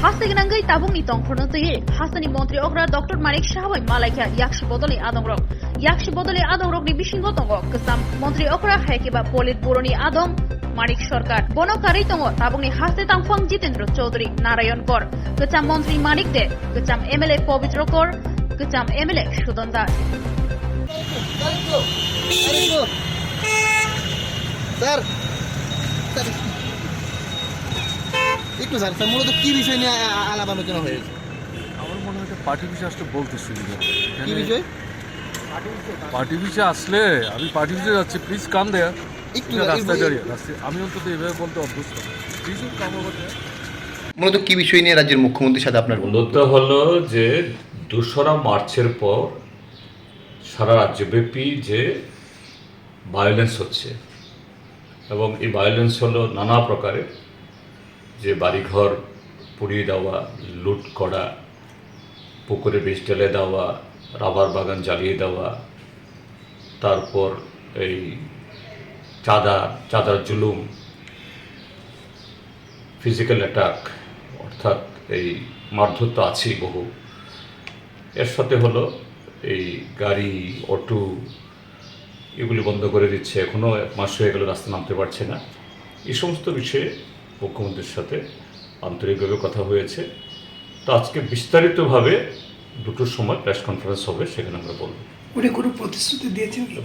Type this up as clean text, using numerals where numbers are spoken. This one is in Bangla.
Hasta ginangay tabung ni tongkhorno tege hasta ni Montri Okra Dr. Manik Shahwai Malaika yakshi bodoli adongrok. Yakshi bodoli adongrok ni bishingo tongo kesam Montri Okra haikeba polit buroni adong Manik Sorkar. Bono kari tongo tabung ni hasta tangfang Jitendra Chaudhary Narayan Kor. Kecam Montri Manik de, kecam MLA Povitro Kor, kecam MLA Shudan Das. Sir sir একটু স্যার স্যার মূলত কি বিষয় নিয়ে আলাপ আলোচনা হয়েছে? আমার মনে হয় পার্টি বিষয়ে আসলে বলতে সুবিধা হবে। কি বিষয়? পার্টি বিষয়ে আসলে আমি পার্টি বিষয়ে যাচ্ছি, প্লিজ কাম দেয়া একটু রাস্তায় দাঁড়িয়ে রাস্তায় আমি অন্তত এভাবে বলতে অভ্যস্ত, প্লিজ কাম ওভার দেয়া। মূলত কি বিষয় নিয়ে রাজ্যের মুখ্যমন্ত্রীর সাথে আপনার মূলত হলো যে 2রা মার্চের পর সারা রাজ্যব্যাপী যে ভায়োলেন্স হচ্ছে এবং এই ভায়োলেন্স হলো নানা প্রকারের, যে বাড়িঘর পুড়িয়ে দেওয়া, লুট করা, পুকুরে বিষ ঢেলে দেওয়া, রাবার বাগান জ্বালিয়ে দেওয়া, তারপর এই চাঁদার জুলুম, ফিজিক্যাল অ্যাটাক, অর্থাৎ এই মারধর তো আছেই বহু, এর সাথে হলো এই গাড়ি অটো এগুলি বন্ধ করে দিচ্ছে, এখনও 1 মাস হয়ে গেল রাস্তা নামতে পারছে না। এই সমস্ত বিষয়ে মুখ্যমন্ত্রীর সাথে আন্তরিকভাবে কথা হয়েছে। তো আজকে বিস্তারিতভাবে 2টোর সময় প্রেস কনফারেন্স হবে, সেখানে আমরা বলব। উনি কোনো প্রতিশ্রুতি দিয়েছেন কি?